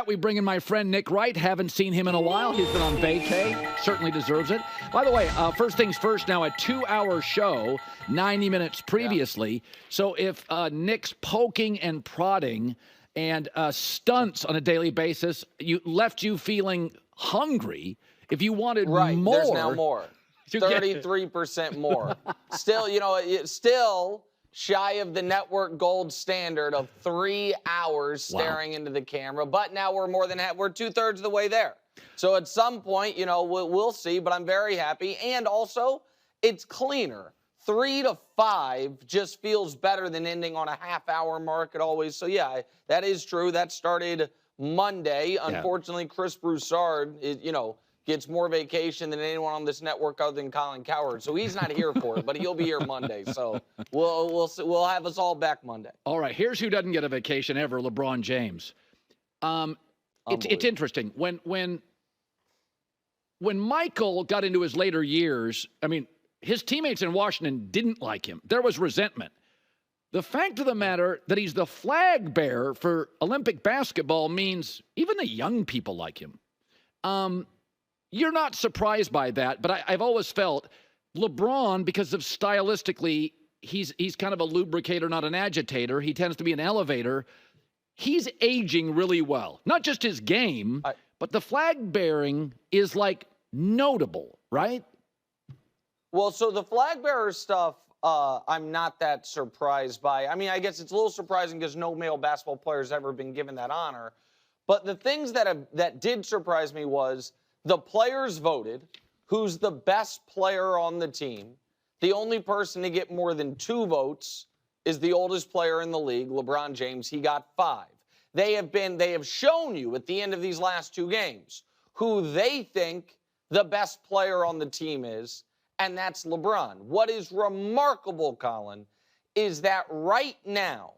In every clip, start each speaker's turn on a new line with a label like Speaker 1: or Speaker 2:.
Speaker 1: we bring in my friend Nick Wright. Haven't seen him in a while. He's been on vacay. Certainly deserves it. By the way, first things first now, a 2-hour show, 90 minutes previously. Yeah. So if Nick's poking and prodding and stunts on a daily basis left you feeling hungry, if you wanted more.
Speaker 2: There's now more. 33% more. Still, still shy of the network gold standard of 3 hours staring into the camera. But now we're we're 2/3 of the way there. So at some point, we'll see. But I'm very happy. And also, it's cleaner. 3 to 5 just feels better than ending on a half-hour mark at always. So, yeah, that is true. That started Monday. Yeah. Unfortunately, Chris Broussard, gets more vacation than anyone on this network other than Colin Cowherd. So he's not here for it, but he'll be here Monday. So we'll have us all back Monday.
Speaker 1: All right, here's who doesn't get a vacation ever, LeBron James. It's interesting. When Michael got into his later years, his teammates in Washington didn't like him. There was resentment. The fact of the matter that he's the flag bearer for Olympic basketball means even the young people like him. You're not surprised by that, but I've always felt LeBron, because of stylistically, he's kind of a lubricator, not an agitator. He tends to be an elevator. He's aging really well. Not just his game, but the flag bearing is notable, right?
Speaker 2: Well, so the flag bearer stuff, I'm not that surprised by. I guess it's a little surprising because no male basketball player has ever been given that honor. But the things that did surprise me was the players voted who's the best player on the team. The only person to get more than 2 votes is the oldest player in the league, LeBron James. He got 5. They have shown you at the end of these last 2 games who they think the best player on the team is, and that's LeBron. What is remarkable, Colin, is that right now,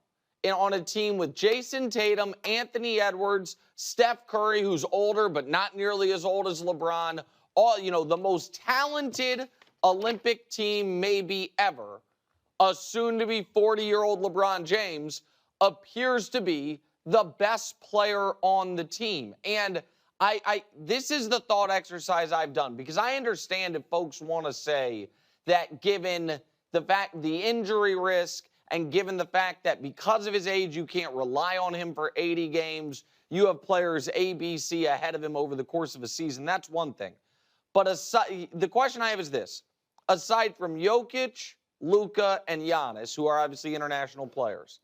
Speaker 2: on a team with Jason Tatum, Anthony Edwards, Steph Curry, who's older but not nearly as old as LeBron, the most talented Olympic team maybe ever, a soon-to-be 40-year-old LeBron James appears to be the best player on the team. And this is the thought exercise I've done, because I understand if folks want to say that given the injury risk, and given the fact that because of his age, you can't rely on him for 80 games, you have players A, B, C ahead of him over the course of a season. That's one thing. But the question I have is this. Aside from Jokic, Luka, and Giannis, who are obviously international players,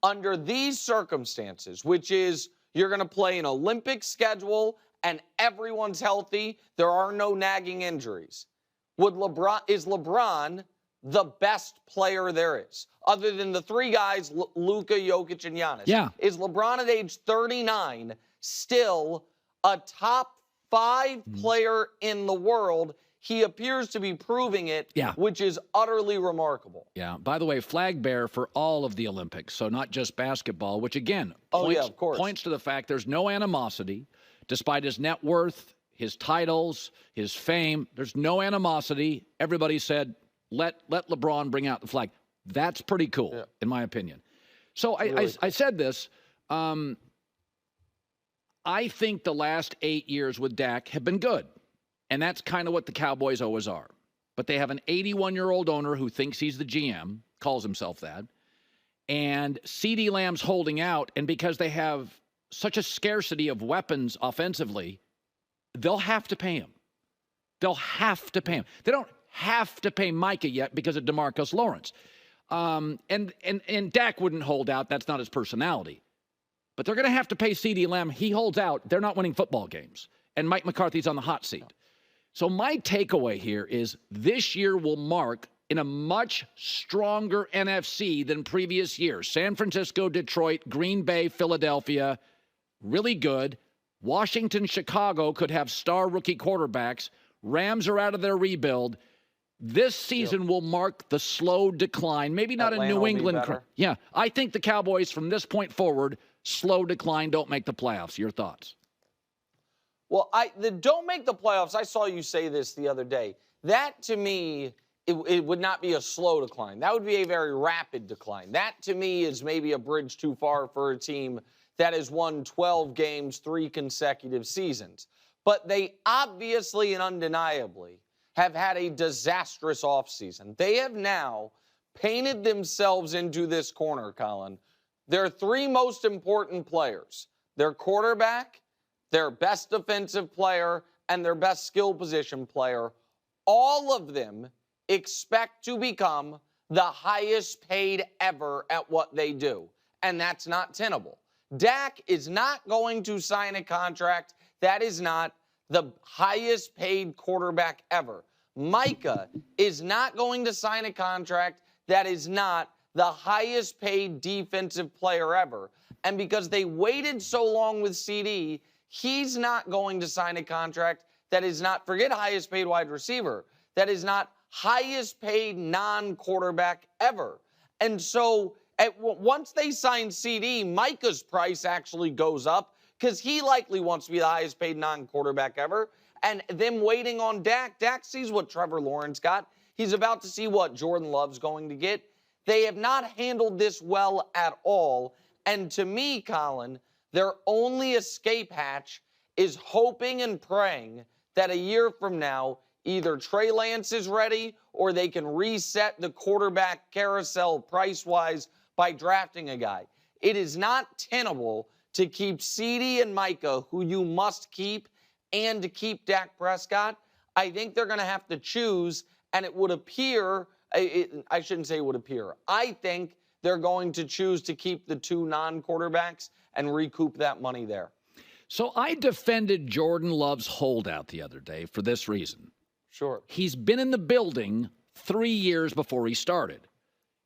Speaker 2: under these circumstances, which is you're going to play an Olympic schedule and everyone's healthy, there are no nagging injuries, is LeBron the best player there is, other than the 3 guys, Luka, Jokic, and Giannis?
Speaker 1: Yeah.
Speaker 2: Is LeBron at age 39 still a top 5 player in the world? He appears to be proving it, which is utterly remarkable.
Speaker 1: Yeah. By the way, flag bearer for all of the Olympics, so not just basketball, which again points to the fact there's no animosity, despite his net worth, his titles, his fame. There's no animosity. Everybody said, let LeBron bring out the flag. That's pretty cool, in my opinion. So I said this. I think the last 8 years with Dak have been good. And that's kind of what the Cowboys always are. But they have an 81-year-old owner who thinks he's the GM, calls himself that. And CeeDee Lamb's holding out. And because they have such a scarcity of weapons offensively, they'll have to pay him. They'll have to pay him. They don't have to pay Micah yet because of DeMarcus Lawrence. And Dak wouldn't hold out. That's not his personality. But they're going to have to pay CeeDee Lamb. He holds out. They're not winning football games. And Mike McCarthy's on the hot seat. So my takeaway here is this year will mark in a much stronger NFC than previous years. San Francisco, Detroit, Green Bay, Philadelphia, really good. Washington, Chicago could have star rookie quarterbacks. Rams are out of their rebuild. This season will mark the slow decline. Maybe not
Speaker 2: Atlanta
Speaker 1: a New England.
Speaker 2: Yeah,
Speaker 1: I think the Cowboys from this point forward, slow decline, don't make the playoffs. Your thoughts?
Speaker 2: Well, the don't make the playoffs, I saw you say this the other day. That, to me, it would not be a slow decline. That would be a very rapid decline. That, to me, is maybe a bridge too far for a team that has won 12 games 3 consecutive seasons. But they obviously and undeniably have had a disastrous offseason. They have now painted themselves into this corner, Colin. Their 3 most important players, their quarterback, their best defensive player, and their best skill position player, all of them expect to become the highest paid ever at what they do. And that's not tenable. Dak is not going to sign a contract that is not the highest paid quarterback ever. Micah is not going to sign a contract that is not the highest paid defensive player ever. And because they waited so long with CeeDee, he's not going to sign a contract that is not, forget highest paid wide receiver, that is not highest paid non-quarterback ever. And so once they sign CeeDee, Micah's price actually goes up because he likely wants to be the highest paid non-quarterback ever. And them waiting on Dak, Dak sees what Trevor Lawrence got. He's about to see what Jordan Love's going to get. They have not handled this well at all. And to me, Colin, their only escape hatch is hoping and praying that a year from now, either Trey Lance is ready or they can reset the quarterback carousel price-wise by drafting a guy. It is not tenable to keep CeeDee and Micah, who you must keep, and to keep Dak Prescott. I think they're going to have to choose, and it would appear, I shouldn't say it would appear, I think they're going to choose to keep the 2 non-quarterbacks and recoup that money there.
Speaker 1: So I defended Jordan Love's holdout the other day for this reason.
Speaker 2: Sure.
Speaker 1: He's been in the building 3 years before he started.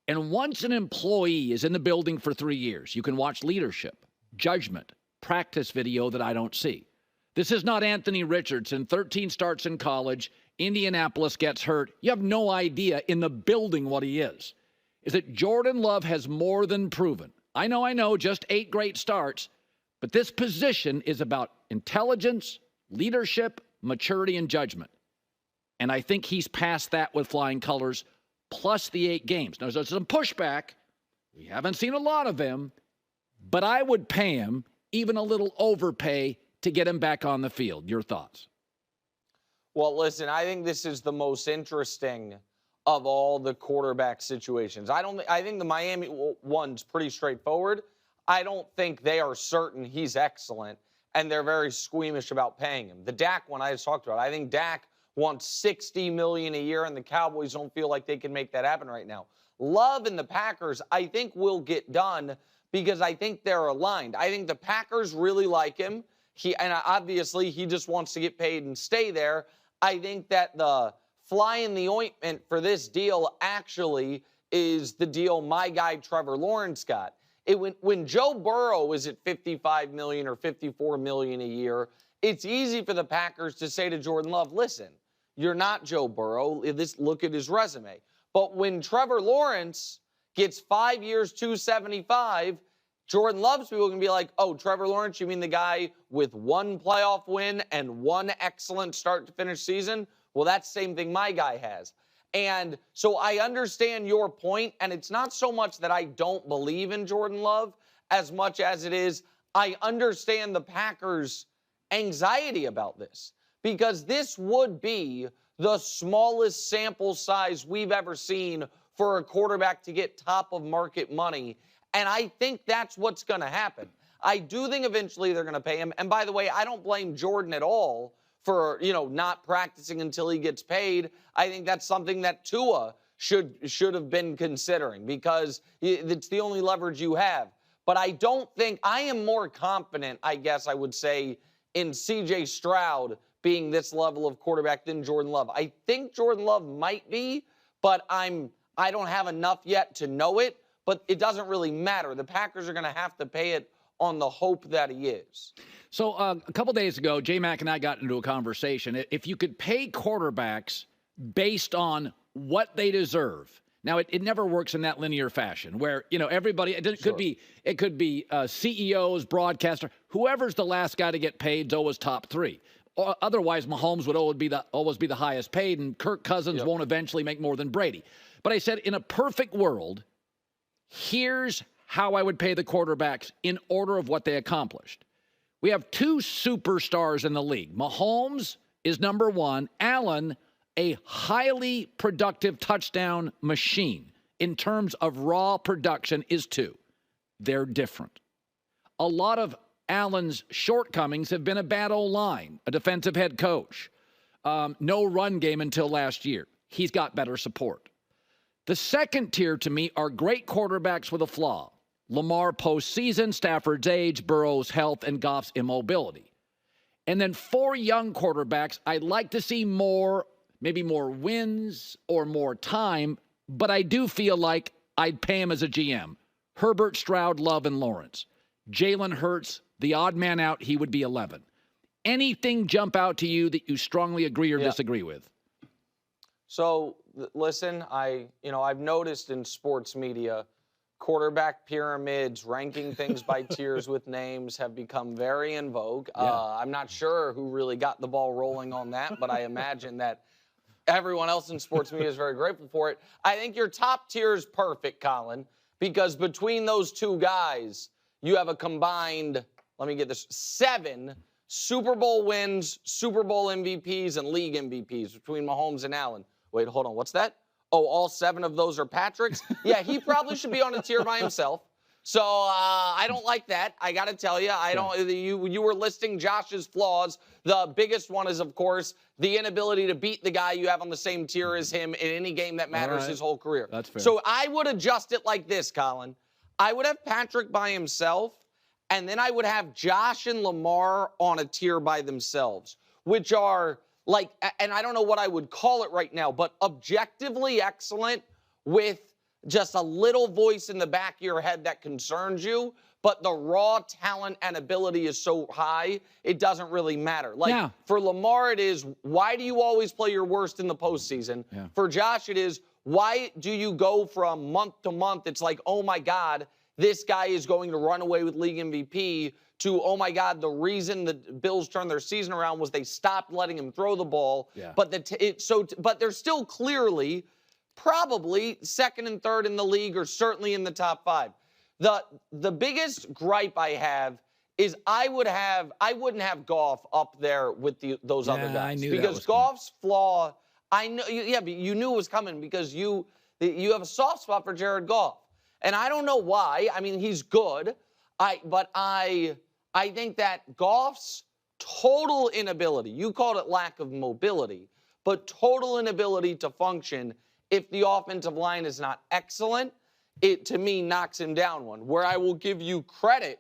Speaker 1: And once an employee is in the building for 3 years, you can watch leadership, judgment, practice video that I don't see. This is not Anthony Richardson, 13 starts in college, Indianapolis gets hurt. You have no idea in the building what he is. Is that Jordan Love has more than proven. I know, just 8 great starts, but this position is about intelligence, leadership, maturity, and judgment. And I think he's passed that with flying colors, plus the 8 games. Now, there's some pushback. We haven't seen a lot of them, but I would pay him, even a little overpay, to get him back on the field. Your thoughts?
Speaker 2: Well, listen, I think this is the most interesting of all the quarterback situations. I think the Miami one's pretty straightforward. I don't think they are certain he's excellent, and they're very squeamish about paying him. The Dak one I just talked about, I think Dak wants $60 million a year, and the Cowboys don't feel like they can make that happen right now. Love and the Packers, I think, will get done because I think they're aligned. I think the Packers really like him. And obviously, he just wants to get paid and stay there. I think that the fly in the ointment for this deal actually is the deal my guy Trevor Lawrence got. When Joe Burrow was at $55 million or $54 million a year, it's easy for the Packers to say to Jordan Love, listen, you're not Joe Burrow. Look at his resume. But when Trevor Lawrence gets 5 years, $275, Jordan Love's people can be like, oh, Trevor Lawrence, you mean the guy with 1 playoff win and 1 excellent start to finish season? Well, that's the same thing my guy has. And so I understand your point, and it's not so much that I don't believe in Jordan Love as much as it is I understand the Packers' anxiety about this, because this would be the smallest sample size we've ever seen for a quarterback to get top of market money. And I think that's what's going to happen. I do think eventually they're going to pay him. And by the way, I don't blame Jordan at all for, not practicing until he gets paid. I think that's something that Tua should have been considering because it's the only leverage you have. But I am more confident, I guess I would say, in C.J. Stroud being this level of quarterback than Jordan Love. I think Jordan Love might be, but I don't have enough yet to know it. But it doesn't really matter. The Packers are going to have to pay it on the hope that he is.
Speaker 1: So a couple days ago, J-Mac and I got into a conversation. If you could pay quarterbacks based on what they deserve. Now, it never works in that linear fashion where, everybody, it could be CEOs, broadcaster, whoever's the last guy to get paid is always top 3. Otherwise, Mahomes would always be the highest paid, and Kirk Cousins won't eventually make more than Brady. But I said, in a perfect world, here's how I would pay the quarterbacks in order of what they accomplished. We have two superstars in the league. Mahomes is number one. Allen, a highly productive touchdown machine in terms of raw production, is two. They're different. A lot of Allen's shortcomings have been a bad O-line, a defensive head coach, no run game until last year. He's got better support. The second tier to me are great quarterbacks with a flaw. Lamar postseason, Stafford's age, Burrow's health, and Goff's immobility. And then 4 young quarterbacks, I'd like to see more, maybe more wins or more time, but I do feel like I'd pay him as a GM. Herbert, Stroud, Love, and Lawrence. Jalen Hurts, the odd man out, he would be 11. Anything jump out to you that you strongly agree or disagree with?
Speaker 2: So, listen, I've noticed in sports media, quarterback pyramids, ranking things by tiers with names have become very in vogue. I'm not sure who really got the ball rolling on that, but I imagine that everyone else in sports media is very grateful for it. I think your top tier is perfect, Colin, because between those two guys, you have a combined, let me get this, 7 Super Bowl wins, Super Bowl MVPs, and league MVPs between Mahomes and Allen. Wait, hold on, what's that? Oh, all 7 of those are Patrick's? Yeah, he probably should be on a tier by himself. So I don't like that. I got to tell you, I don't. You were listing Josh's flaws. The biggest one is, of course, the inability to beat the guy you have on the same tier as him in any game that matters his whole career.
Speaker 1: That's fair.
Speaker 2: So I would adjust it like this, Colin. I would have Patrick by himself, and then I would have Josh and Lamar on a tier by themselves, which are like, and I don't know what I would call it right now, but objectively excellent with just a little voice in the back of your head that concerns you, but the raw talent and ability is so high, it doesn't really matter. Like, for Lamar, it is, why do you always play your worst in the postseason? Yeah. For Josh, it is, why do you go from month to month? It's like, oh, my God, this guy is going to run away with league MVP, to, oh, my God, the reason the Bills turned their season around was they stopped letting him throw the ball. Yeah. But but they're still clearly probably second and third in the league, or certainly in the top 5. The biggest gripe I have is I wouldn't have Goff up there with those other guys. I knew because Goff's flaw, I know, but you knew it was coming because you have a soft spot for Jared Goff, and I don't know why. I mean, he's good, but I think that Goff's total inability, you called it lack of mobility, but total inability to function if the offensive line is not excellent, it, to me, knocks him down one. Where I will give you credit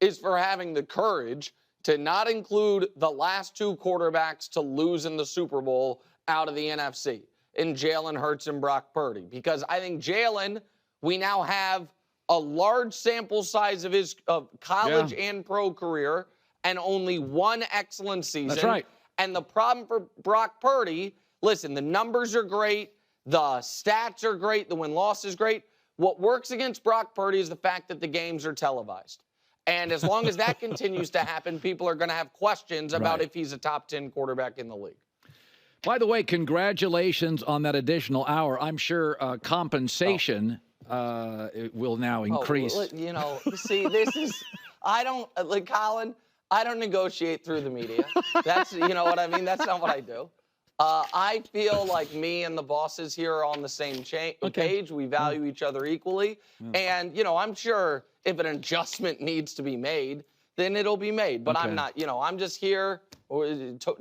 Speaker 2: is for having the courage to not include the last 2 quarterbacks to lose in the Super Bowl out of the NFC, in Jalen Hurts and Brock Purdy. Because I think Jalen, we now have a large sample size of his college and pro career, and only 1 excellent season.
Speaker 1: That's right.
Speaker 2: And the problem for Brock Purdy, listen, the numbers are great, the stats are great, the win-loss is great. What works against Brock Purdy is the fact that the games are televised. And as long as that continues to happen, people are going to have questions about if he's a top 10 quarterback in the league.
Speaker 1: By the way, congratulations on that additional hour. I'm sure compensation it will now increase.
Speaker 2: See, this is, Colin, I don't negotiate through the media. That's, you know what I mean? That's not what I do. I feel like me and the bosses here are on the same page. We value each other equally. And, I'm sure if an adjustment needs to be made, then it'll be made. But I'm not, I'm just here.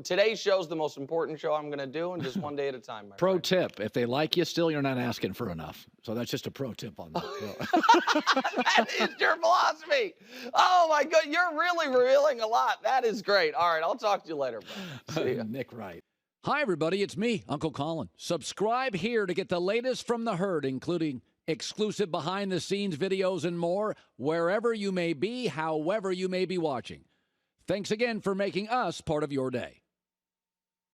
Speaker 2: Today's show's the most important show I'm going to do, and just one day at a time.
Speaker 1: Pro tip, if they like you still, you're not asking for enough. So that's just a pro tip on that.
Speaker 2: That is your philosophy. Oh, my God. You're really revealing a lot. That is great. All right. I'll talk to you later, bro. See ya.
Speaker 1: Nick Wright. Hi, everybody. It's me, Uncle Colin. Subscribe here to get the latest from the herd, including exclusive behind-the-scenes videos and more, wherever you may be, however you may be watching. Thanks again for making us part of your day.